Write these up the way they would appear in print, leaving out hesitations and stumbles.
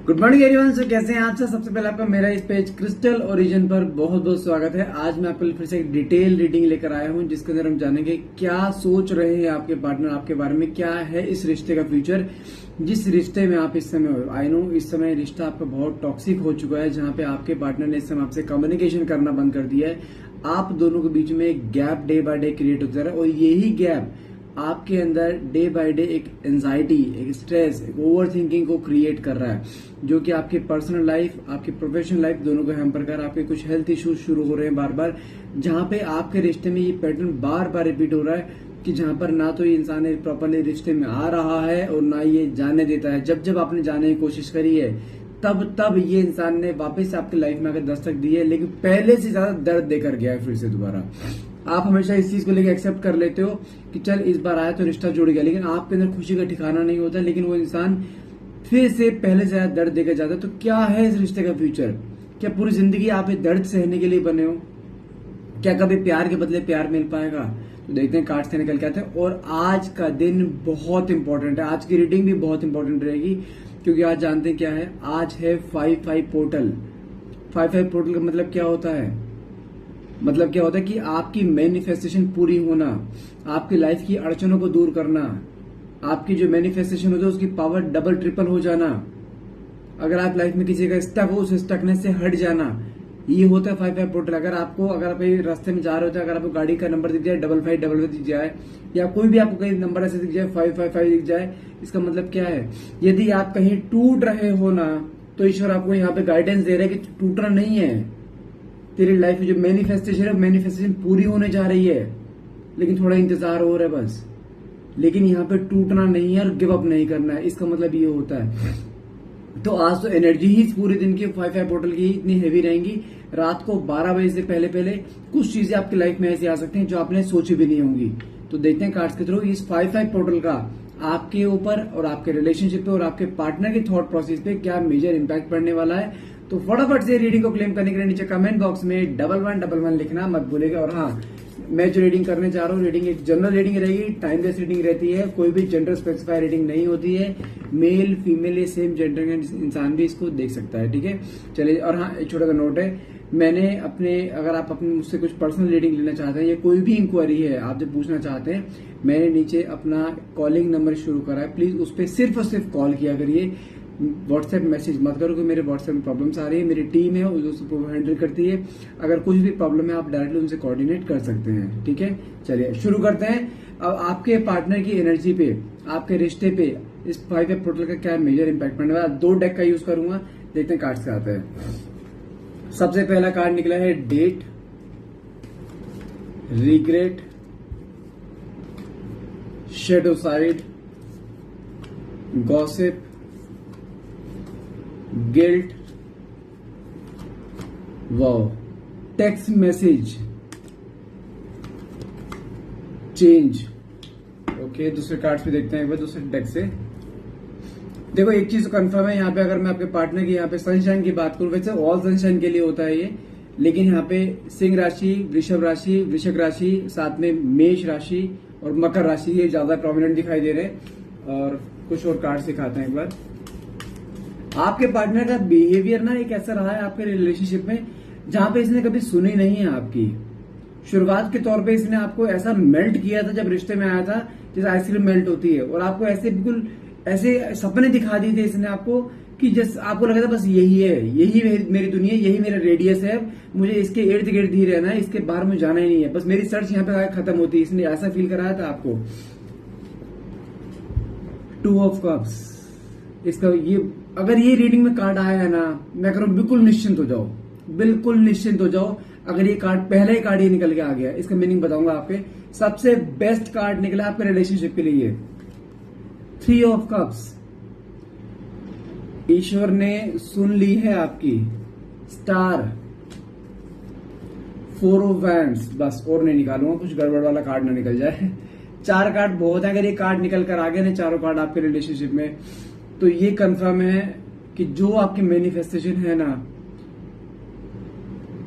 Good morning everyone. सो कैसे हैं आप सब? सबसे पहले आपका मेरा इस पेज क्रिस्टल ओरिजिन पर बहुत बहुत स्वागत है। आज मैं आपके लिए फिर से एक डिटेल रीडिंग लेकर आया हूं जिसके अंदर हम जानेंगे क्या सोच रहे हैं आपके पार्टनर आपके बारे में, क्या है इस रिश्ते का फ्यूचर, जिस रिश्ते में आप इस समय हो। आई नो इस समय रिश्ता आपका बहुत टॉक्सिक हो चुका है, जहां पे आपके पार्टनर ने इस समय आपसे कम्युनिकेशन करना बंद कर दिया है। आप दोनों के बीच में एक gap day by day create होता जा रहा है और यही गैप आपके अंदर डे बाय डे एक एंजाइटी, एक स्ट्रेस, एक ओवर थिंकिंग को क्रिएट कर रहा है, जो कि आपकी पर्सनल लाइफ, आपकी प्रोफेशनल लाइफ दोनों को हैम्पर कर। आपके कुछ हेल्थ इश्यूज शुरू हो रहे हैं बार बार, जहां पे आपके रिश्ते में ये पैटर्न बार बार रिपीट हो रहा है कि जहां पर ना तो ये इंसान प्रॉपरली रिश्ते में आ रहा है और ना ये जाने देता है। जब जब आपने जाने की कोशिश करी है तब ये इंसान ने वापस आपकी लाइफ में आकर दस्तक दी है, लेकिन पहले से ज्यादा दर्द देकर गया है फिर से दोबारा। आप हमेशा इस चीज को लेकर एक्सेप्ट कर लेते हो कि चल इस बार आया तो रिश्ता जुड़ गया, लेकिन आपके अंदर खुशी का ठिकाना नहीं होता। लेकिन वो इंसान फिर से पहले से ज्यादा दर्द देकर जाता है। तो क्या है इस रिश्ते का फ्यूचर? क्या पूरी जिंदगी आप ये दर्द सहने के लिए बने हो? क्या कभी प्यार के बदले प्यार मिल पाएगा? तो देखते हैं कार्ड्स से निकल के आते हैं। और आज का दिन बहुत इंपॉर्टेंट है, आज की रीडिंग भी बहुत इंपॉर्टेंट रहेगी, क्योंकि आज जानते हैं क्या है। आज है 5-5 पोर्टल। 5-5 पोर्टल का मतलब क्या होता है? मतलब क्या होता है कि आपकी मैनिफेस्टेशन पूरी होना, आपकी लाइफ की अड़चनों को दूर करना, आपकी जो मैनिफेस्टेशन होता है उसकी पावर डबल ट्रिपल हो जाना। अगर आप लाइफ में किसी का स्टक हो, उस स्टकनेस से हट जाना, ये होता है 5-5 पोर्टल। अगर आप कहीं रास्ते में जा रहे होते हैं, अगर आपको गाड़ी का नंबर दिख जाए 5555 दिख जाए, या कोई भी आपको कहीं नंबर ऐसे दिख जाए 555 दिख जाए, इसका मतलब क्या है? यदि आप कहीं टूट रहे हो ना, तो ईश्वर आपको यहाँ पे गाइडेंस दे रहा है कि टूटना नहीं है। तेरी लाइफ में जो मैनिफेस्टेशन है, मैनिफेस्टेशन पूरी होने जा रही है, लेकिन थोड़ा इंतजार हो रहा है बस। लेकिन यहाँ पे टूटना नहीं है और गिव अप नहीं करना है, इसका मतलब ये होता है। तो आज तो एनर्जी ही पूरे दिन की 5-5 पोर्टल की इतनी हैवी रहेंगी। रात को 12 बजे से पहले पहले कुछ चीजें आपकी लाइफ में ऐसी आ सकती हैं जो आपने सोची भी नहीं होंगी। तो देखते हैं कार्ड्स के थ्रू इस 5-5 पोर्टल का आपके ऊपर और आपके रिलेशनशिप पे और आपके पार्टनर के थॉट प्रोसेस पे क्या मेजर इम्पैक्ट पड़ने वाला है। तो फटाफट से रीडिंग को क्लेम करने के लिए नीचे कमेंट बॉक्स में 1111 लिखना मत भूलेगा। और हाँ, मैं जो रीडिंग करने जा रहा हूँ, रीडिंग एक जनरल रीडिंग रहेगी, टाइमलेस रीडिंग रहती है, कोई भी जेंडर स्पेसिफाई रीडिंग नहीं होती है। मेल फीमेल सेम जेंडर का इंसान भी इसको देख सकता है, ठीक है। चलिए, और हाँ एक छोटा सा नोट है, मैंने अगर आप अपने मुझसे कुछ पर्सनल रीडिंग लेना चाहते हैं या कोई भी इंक्वायरी है आप जब पूछना चाहते हैं, मैंने नीचे अपना कॉलिंग नंबर शुरू करा है। प्लीज उस पर सिर्फ और सिर्फ कॉल किया करिए, व्हाट्सएप मैसेज मत करो कि मेरे व्हाट्सएप में प्रॉब्लम्स आ रही है। मेरी टीम है उसको हैंडल करती है। अगर कुछ भी प्रॉब्लम है आप डायरेक्टली उनसे कोऑर्डिनेट कर सकते हैं, ठीक है। चलिए शुरू करते हैं। अब आपके पार्टनर की एनर्जी पे, आपके रिश्ते पे इस 5-5 पोर्टल का क्या मेजर इम्पैक्ट पड़ने वाला। 2 डेक का यूज करूंगा, देखते हैं कार्ड्स से आता है। सबसे पहला कार्ड निकला है date, regret, shadow side, gossip, guilt, wow, text message, change. Okay, दूसरे कार्ड्स पे देखते हैं एक बार दूसरे डेक से। देखो एक चीज कंफर्म है यहाँ पे, अगर मैं आपके पार्टनर की यहाँ पे सनशाइन की बात करूं, वैसे ऑल सनशाइन के लिए होता है ये, लेकिन यहाँ पे सिंह राशि, वृषभ राशि, वृश्चिक राशि, साथ में मेष राशि और मकर राशि, ये ज्यादा प्रोमिनेंट दिखाई दे रहे हैं। और कुछ और कार्ड दिखाते हैं एक बार। आपके पार्टनर का बिहेवियर ना एक ऐसा रहा है आपके रिलेशनशिप में, जहां पे इसने कभी सुनी नहीं है आपकी। शुरुआत के तौर पे इसने आपको ऐसा मेल्ट किया था जब रिश्ते में आया था, जैसे आइसक्रीम मेल्ट होती है, और आपको ऐसे बिल्कुल ऐसे सपने दिखा दिए थे इसने आपको कि जैसे आपको लगा था बस यही है, यही मेरी दुनिया, यही मेरा रेडियस है, मुझे इसके इर्द गिर्द ही रहना है, इसके बाहर मुझे जाना ही नहीं है, बस मेरी सर्च यहाँ पे खत्म होती है। इसने ऐसा फील कराया था आपको। 2 ऑफ कप्स, इसका ये अगर ये रीडिंग में कार्ड आया है ना, मैं कह रहा हूं बिल्कुल निश्चिंत हो जाओ, बिल्कुल निश्चिंत हो जाओ। अगर ये कार्ड पहले ही कार्ड ये निकल के आ गया, इसका मीनिंग बताऊंगा आपके। सबसे बेस्ट कार्ड निकला आपके रिलेशनशिप के लिए 3 ऑफ कप्स। ईश्वर ने सुन ली है आपकी। स्टार, 4 ऑफ वैंड्स, बस और नहीं निकालूंगा, कुछ गड़बड़ वाला कार्ड ना निकल जाए। 4 कार्ड बहुत है, अगर ये कार्ड निकल कर आ गए ना, चारों कार्ड आपके रिलेशनशिप में, तो ये कंफर्म है कि जो आपकी मैनिफेस्टेशन है ना,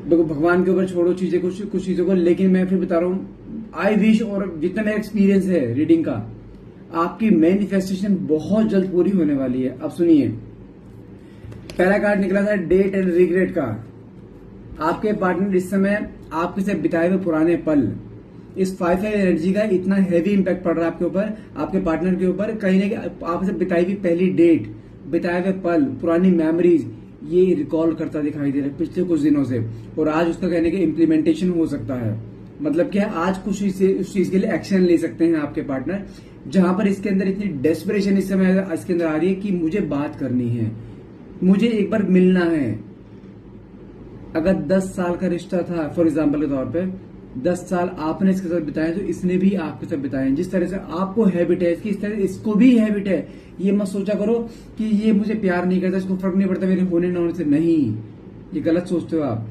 देखो भगवान के ऊपर छोड़ो चीजें, कुछ चीजों को, लेकिन मैं फिर बता रहा हूं, आई विश, और जितना मेरा एक्सपीरियंस है रीडिंग का, आपकी मैनिफेस्टेशन बहुत जल्द पूरी होने वाली है। अब सुनिए, पहला कार्ड निकला था डेट एंड रिग्रेट का। आपके पार्टनर इस समय आपके साथ बिताए हुए पुराने पल, इस 5 एनर्जी का इतना हैवी इंपैक्ट पड़ रहा है आपके ऊपर, आपके पार्टनर के ऊपर। कहीं ना कहीं आपसे बिताई हुई पहली डेट, बिताए हुए पल, पुरानी मेमोरीज, ये रिकॉल करता दिखाई दे रहा है पिछले कुछ दिनों से। और आज उसका कहने के इम्प्लीमेंटेशन हो सकता है। मतलब क्या है, आज कुछ उस चीज के लिए एक्शन ले सकते हैं आपके पार्टनर, जहां पर इसके अंदर इतनी डेस्परेशन इस समय इसके अंदर आ रही है कि मुझे बात करनी है, मुझे एक बार मिलना है। अगर 10 साल का रिश्ता था फॉर एग्जाम्पल के तौर पे, 10 साल आपने इसके साथ बिताए तो इसने भी आपके साथ बिताए। जिस तरह से आपको हैबिट है इसकी, इस तरह इसको भी हैबिट है। ये मत सोचा करो कि ये मुझे प्यार नहीं करता, इसको फर्क नहीं पड़ता मेरे होने न होने से। नहीं, ये गलत सोचते हो आप।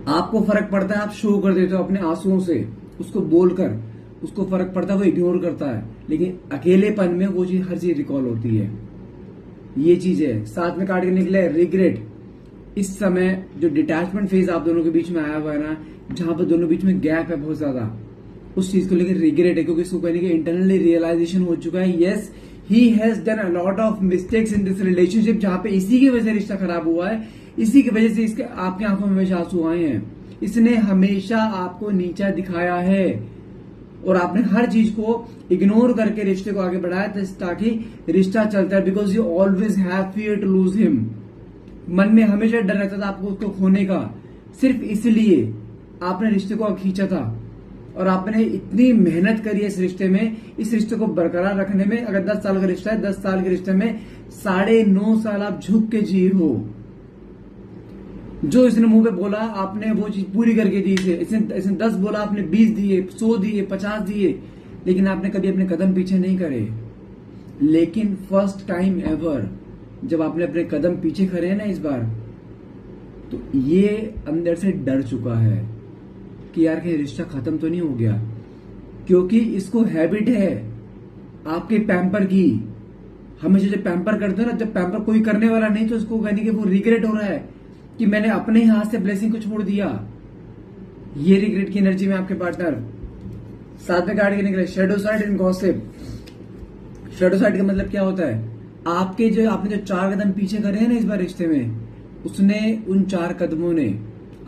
आपको फर्क पड़ता है, आप शो कर देते हो अपने आंसुओं से, उसको बोलकर। उसको फर्क पड़ता है, वो इग्नोर करता है। लेकिन अकेलेपन में वो चीज, हर चीज रिकॉल होती है। ये चीज है। साथ में काट के निकले रिग्रेट। इस समय जो डिटैचमेंट फेज आप दोनों के बीच में आया हुआ है ना, जहां पर दोनों बीच में गैप है बहुत ज्यादा, उस चीज को लेकर रिग्रेट है। क्योंकि इसको कहने के इंटरनली रियलाइजेशन हो चुका है, yes he has done a lot of mistakes in this relationship, जहां पे इसी की वजह से रिश्ता खराब हुआ है, इसी की वजह से इसके आपकी आंखों में हमेशा आंसू आए हैं। इसने हमेशा आपको नीचा दिखाया है और आपने हर चीज को इग्नोर करके रिश्ते को आगे बढ़ाया ताकि रिश्ता चलता है। Because you always have fear to lose him. मन में हमेशा डर रहता था आपको उसको खोने का। सिर्फ इसलिए आपने रिश्ते को खींचा था और आपने इतनी मेहनत करी है इस रिश्ते में, इस रिश्ते को बरकरार रखने में। अगर 10 साल का रिश्ता है, 10 साल के रिश्ते में 9.5 साल आप झुक के जी हो। जो इसने मुंह पे बोला आपने वो चीज पूरी करके दी थी। इसने 10 बोला, आपने 20 दिए, 100 दिए, 50 दिए, लेकिन आपने कभी अपने कदम पीछे नहीं करे। लेकिन फर्स्ट टाइम एवर जब आपने अपने कदम पीछे करे हैं ना इस बार, तो ये अंदर से डर चुका है कि यार कहीं रिश्ता खत्म तो नहीं हो गया। क्योंकि इसको हैबिट है आपके पैम्पर की। हमेशा जब पैम्पर करते हो ना, जब पैम्पर कोई करने वाला नहीं तो इसको कहने के वो रिग्रेट हो रहा है कि मैंने अपने ही हाथ से ब्लेसिंग को छोड़ दिया। ये रिग्रेट की एनर्जी में आपके पार्टनर। साथ में कार्ड के निकले shadow side and gossip. Shadow side का मतलब क्या होता है, आपने जो 4 कदम पीछे करे हैं ना इस बार रिश्ते में, उसने उन 4 कदमों ने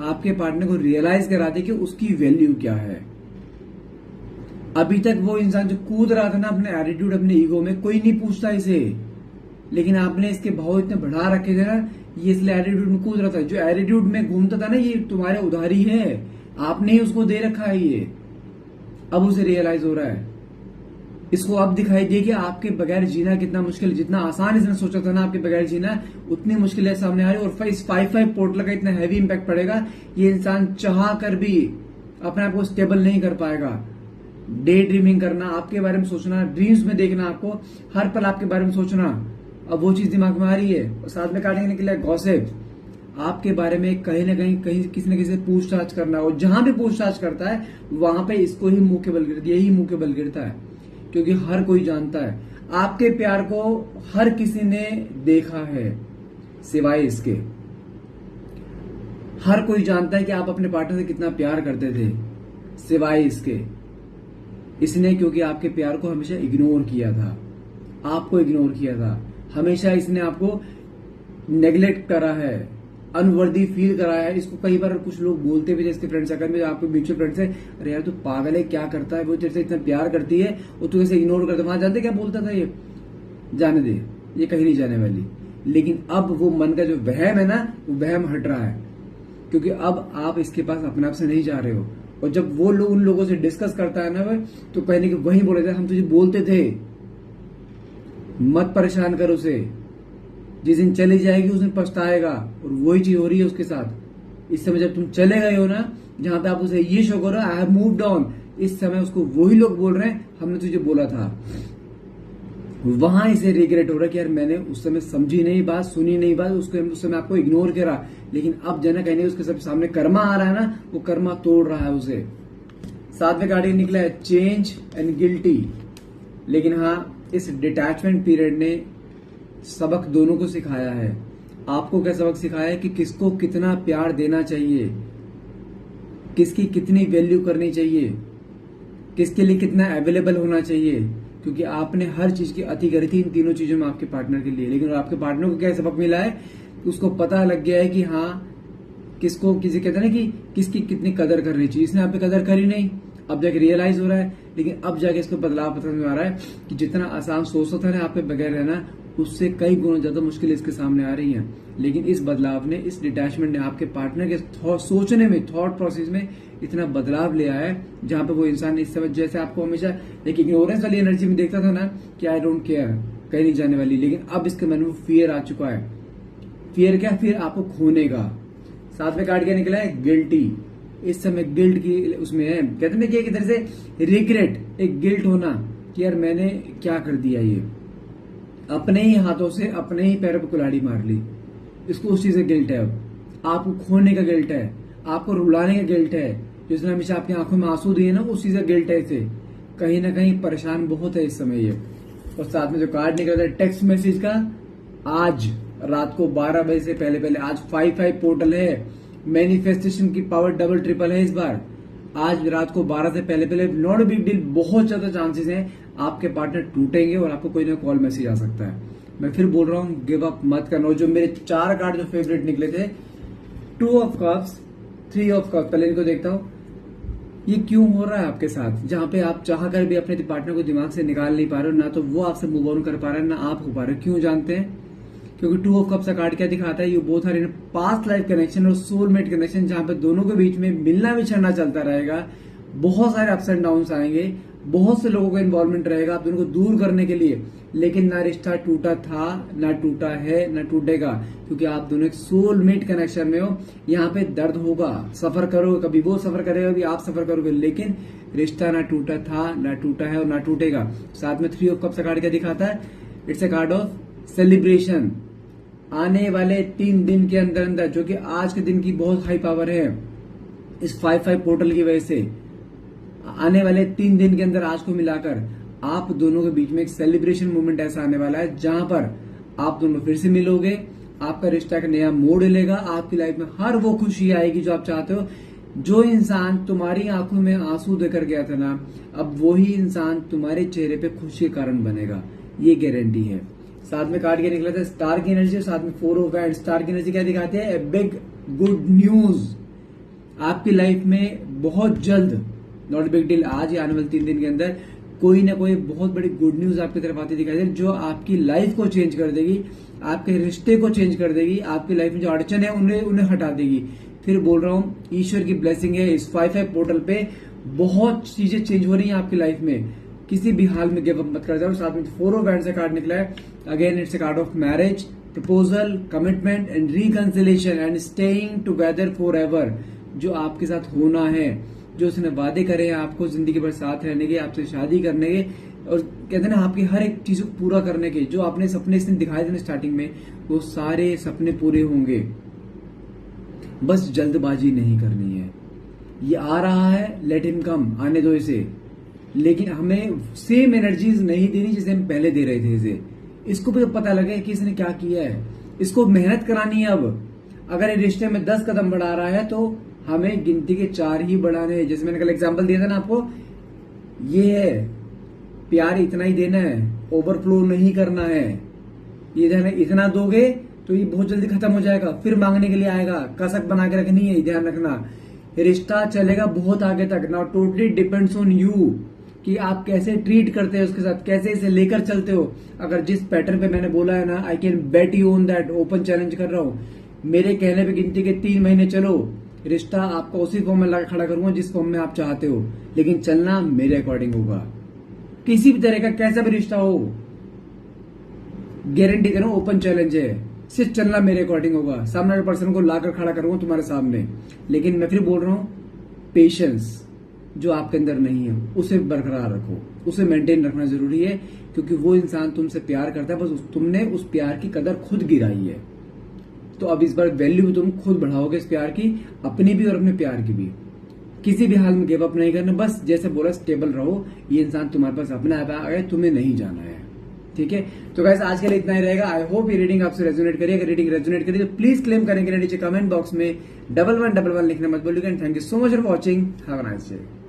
आपके पार्टनर को रियलाइज करा दिया कि उसकी वैल्यू क्या है। अभी तक वो इंसान जो कूद रहा था ना अपने एटीट्यूड, अपने ईगो में, कोई नहीं पूछता इसे, लेकिन आपने इसके भाव इतने बढ़ा रखे थे ना, ये इसलिए एटीट्यूड में कूद रहा था। जो एटीट्यूड में घूमता था ना, ये तुम्हारे उधारी है, आपने ही उसको दे रखा है। ये अब उसे रियलाइज हो रहा है। इसको अब दिखाई दिए कि आपके बगैर जीना कितना मुश्किल है। जितना आसान इसने सोचा था ना आपके बगैर जीना, उतनी मुश्किल है सामने आ रही है। और इस 5-5 पोर्टल का इतना हैवी इंपैक्ट पड़ेगा, ये इंसान चाह कर भी अपने आप को स्टेबल नहीं कर पाएगा। डे ड्रीमिंग करना, आपके बारे में सोचना, ड्रीम्स में देखना, आपको हर पल आपके बारे में सोचना, अब वो चीज दिमाग में आ रही है। और साथ में काटने के लिए गॉसिप, आपके बारे में कहीं ना कहीं किसी न किसी से पूछताछ करना। और जहां भी पूछताछ करता है वहां पे इसको ही मुंह के बल गिरता है, यही मुंह के बल गिरता है। क्योंकि हर कोई जानता है आपके प्यार को, हर किसी ने देखा है सिवाय इसके। हर कोई जानता है कि आप अपने पार्टनर से कितना प्यार करते थे सिवाय इसके। इसने क्योंकि आपके प्यार को हमेशा इग्नोर किया था, आपको इग्नोर किया था, हमेशा इसने आपको नेग्लेक्ट करा है, अनवर्दी फील करा है। इसको कई बार कुछ लोग बोलते भी थे इसके फ्रेंड सर्कल में, आपके म्यूचुअल फ्रेंड से, अरे यार तू पागल है, क्या करता है, वो तेरे से इतना प्यार करती है और तू इसे इग्नोर करता है। वहां जानते क्या बोलता था, ये जाने दे, ये कहीं नहीं जाने वाली। लेकिन अब वो मन का जो वहम है ना, वो वहम हट रहा है। क्योंकि अब आप इसके पास अपने आप से नहीं जा रहे हो। और जब वो लोग उन लोगों से डिस्कस करता है ना, तो कहने के वही बोले थे, हम तुझे बोलते थे मत परेशान कर उसे, जिस दिन चली जाएगी उस दिन पछताएगा। और वही चीज हो रही है उसके साथ। इस समय जब तुम चले गए हो ना, जहां पे आप उसे ये शो करो आई हैव मूव्ड ऑन, इस समय उसको वही लोग बोल रहे हैं हमने तुझे बोला था। वहां इसे रिग्रेट हो रहा है कि यार मैंने उस समय समझी नहीं बात, सुनी नहीं बात, उसको उस समय आपको इग्नोर करा। लेकिन अब जना कहने उसके सब सामने कर्मा आ रहा है ना, वो कर्मा तोड़ रहा है उसे। साथ में कार्ड निकला है चेंज एंड गिल्टी। लेकिन हाँ, इस डिटैचमेंट पीरियड ने सबक दोनों को सिखाया है। आपको क्या सबक सिखाया है कि किसको कितना प्यार देना चाहिए, किसकी कितनी वैल्यू करनी चाहिए, किसके लिए कितना अवेलेबल होना चाहिए, क्योंकि आपने हर चीज की अति करी थी इन तीनों चीजों में आपके पार्टनर के लिए। लेकिन आपके पार्टनर को क्या सबक मिला है, उसको पता लग गया है कि हाँ किसको किसी कहते हैं ना कि किसकी कितनी कदर करनी चाहिए। इसने आपकी कदर करी नहीं, अब जाके रियलाइज हो रहा है, लेकिन अब जाके इसको बदलाव पता में आ रहा है कि जितना आसान सोचता था ना आप पे बगैर रहना, उससे कई गुना ज्यादा मुश्किल इसके सामने आ रही हैं। लेकिन इस बदलाव ने, इस डिटैचमेंट ने आपके पार्टनर के सोचने में, थॉट प्रोसेस में इतना बदलाव ले आया है, जहां पे वो इंसान इस समय जैसे आपको हमेशा देखिए इग्नोरेंस वाली एनर्जी में देखता था ना कि आई डोंट केयर, कहीं नहीं जाने वाली, लेकिन अब इसके मन में फियर आ चुका है। फियर क्या? फिर आपको खोने का। साथ में कार्ड क्या निकला है? गिल्टी। इस समय गिल्ट की उसमें है, कहते हैं कि एक तरह से रिग्रेट, एक गिल्ट होना कि यार मैंने क्या कर दिया, ये अपने ही हाथों से अपने ही पैरों पर कुल्हाड़ी मार ली, इसको उस चीज का गिल्ट है। अब आपको खोने का गिल्ट है, आपको रुलाने का गिल्ट है, जिसने हमेशा आपकी आंखों में आंसू दिए ना, उस चीज का गिल्ट है। इसे कहीं ना कहीं परेशान बहुत है इस समय ये। और साथ में जो कार्ड निकलता है टेक्स्ट मैसेज का, आज रात को 12 बजे से पहले पहले, आज 5-5 पोर्टल है, मैनिफेस्टेशन की पावर डबल ट्रिपल है इस बार। आज रात को 12 से पहले पहले, नॉट बिग डील, बहुत ज्यादा चांसेस हैं आपके पार्टनर टूटेंगे और आपको कोई ना कॉल मैसेज आ सकता है। मैं फिर बोल रहा हूँ, गिव अप मत करना। जो मेरे 4 कार्ड जो फेवरेट निकले थे, 2 ऑफ कप्स, 3 ऑफ कप्स, पहले इनको देखता हूँ ये क्यों हो रहा है आपके साथ, जहां पे आप चाह कर भी अपने पार्टनर को दिमाग से निकाल नहीं पा रहे हो, ना तो वो आपसे मूव ऑन कर पा रहा है, ना आप हो पा रहे हो। क्यों जानते हैं? क्योंकि 2 ऑफ कप्स का कार्ड क्या दिखाता है, you both are in past life connection और सोलमेट कनेक्शन, जहां पे दोनों के बीच में मिलना विछड़ना चलता रहेगा, बहुत सारे अप्स एंड डाउन्स आएंगे, बहुत से लोगों का इन्वॉल्वमेंट रहेगा आप दोनों को दूर करने के लिए, लेकिन ना रिश्ता टूटा था, ना टूटा है, ना टूटेगा, क्योंकि आप दोनों एक सोलमेट कनेक्शन में हो। यहाँ पे दर्द होगा, सफर करोगे, कभी वो सफर करेगा, कभी आप सफर करोगे, लेकिन रिश्ता ना टूटा था, ना टूटा है और ना टूटेगा। साथ में 3 ऑफ कप्स का कार्ड क्या दिखाता है? It's a card of celebration. आने वाले 3 दिन के अंदर अंदर, जो कि आज के दिन की बहुत हाई पावर है इस 5-5 पोर्टल की वजह से, आने वाले 3 दिन के अंदर आज को मिलाकर आप दोनों के बीच में एक सेलिब्रेशन मोमेंट ऐसा आने वाला है, जहां पर आप दोनों फिर से मिलोगे, आपका रिश्ता का नया मोड़ लेगा, आपकी लाइफ में हर वो खुशी आएगी जो आप चाहते हो। जो इंसान तुम्हारी आंखों में आंसू देकर गया था ना, अब वही इंसान तुम्हारे चेहरे पे खुशी के कारण बनेगा, ये गारंटी है। साथ में कार्ड क्या निकला था? स्टार की एनर्जी, साथ में 4 ऑफ वैंड्स। स्टार की एनर्जी क्या दिखाती है? ए बिग गुड न्यूज आपकी लाइफ में बहुत जल्द, नॉट बिग डील, आज ही आने वाले 3 दिन के अंदर कोई ना कोई बहुत बड़ी गुड न्यूज आपकी तरफ आती दिखाई दे, जो आपकी लाइफ को चेंज कर देगी, आपके रिश्ते को चेंज कर देगी, आपकी लाइफ में जो अड़चन है उन्हें हटा देगी। फिर बोल रहा हूँ, ईश्वर की ब्लेसिंग है इस 5-5 पोर्टल पे, बहुत चीजें चेंज हो रही हैं आपकी लाइफ में, किसी भी हाल में गिव अप मत कर जाओ। साथ में 4 ऑफ वैंड्स का कार्ड निकला है, again it's a card of marriage, proposal, commitment and reconciliation and staying together for ever. जो आपके साथ होना है, जो उसने वादे करे हैं आपको जिंदगी भर साथ रहने के, आपसे शादी करने के, और कहते हैं ना आपकी हर एक चीज को पूरा करने के, जो आपने सपने इसने दिखाए थे ना स्टार्टिंग में, वो सारे सपने पूरे होंगे। बस जल्दबाजी नहीं करनी है। ये आ रहा है, लेट हिम कम, आने दो इसे, लेकिन हमें सेम एनर्जीज नहीं देनी जैसे हम पहले दे रहे थे इसे। इसको भी पता लगे कि इसने क्या किया है, इसको मेहनत करानी है। अब अगर ये रिश्ते में 10 कदम बढ़ा रहा है तो हमें गिनती के 4 ही बढ़ाने हैं। जैसे मैंने कल एग्जांपल दिया था ना आपको, ये है प्यार इतना ही देना है, ओवरफ्लो नहीं करना है। ये ध्यान, इतना दोगे तो ये बहुत जल्दी खत्म हो जाएगा, फिर मांगने के लिए आएगा, कसक बना के रखनी है, ध्यान रखना। रिश्ता चलेगा बहुत आगे तक, now totally depends on you कि आप कैसे ट्रीट करते हो उसके साथ, कैसे इसे लेकर चलते हो। अगर जिस पैटर्न पे मैंने बोला है ना, I can bet you on that, open challenge कर रहा हूं, मेरे कहने पे गिनती के 3 महीने चलो, रिश्ता आपका उसी फॉर्म में लगा खड़ा करूंगा जिस फॉर्म में आप चाहते हो, लेकिन चलना मेरे अकॉर्डिंग होगा। किसी भी तरह का कैसा भी रिश्ता हो, गारंटी दे रहा हूं, ओपन चैलेंज है, सिर्फ चलना मेरे अकॉर्डिंग होगा। सामने वाले पर्सन को लाकर खड़ा करूंगा तुम्हारे सामने, लेकिन मैं फिर बोल रहा हूं, पेशेंस जो आपके अंदर नहीं है उसे बरकरार रखो, उसे मेंटेन रखना जरूरी है, क्योंकि वो इंसान तुमसे प्यार करता है, बस तुमने उस प्यार की कदर खुद गिराई है। तो अब इस बार वैल्यू तुम खुद बढ़ाओगे इस प्यार की, अपनी भी और अपने प्यार की भी। किसी भी हाल में गिव अप नहीं करना, बस जैसे बोला स्टेबल रहो। ये इंसान तुम्हारे पास अपने आप आ गया, तुम्हें नहीं जाना है, ठीक है। तो गाइस आज के लिए इतना ही रहेगा। आई होप ये रीडिंग आपसे रेजोनेट करिए। अगर रीडिंग रेजोनेट करिए तो प्लीज क्लेम करेंगे नीचे कमेंट बॉक्स में 1111 लिखना मत भूलिएगा। Thank you so much for watching, have a nice day.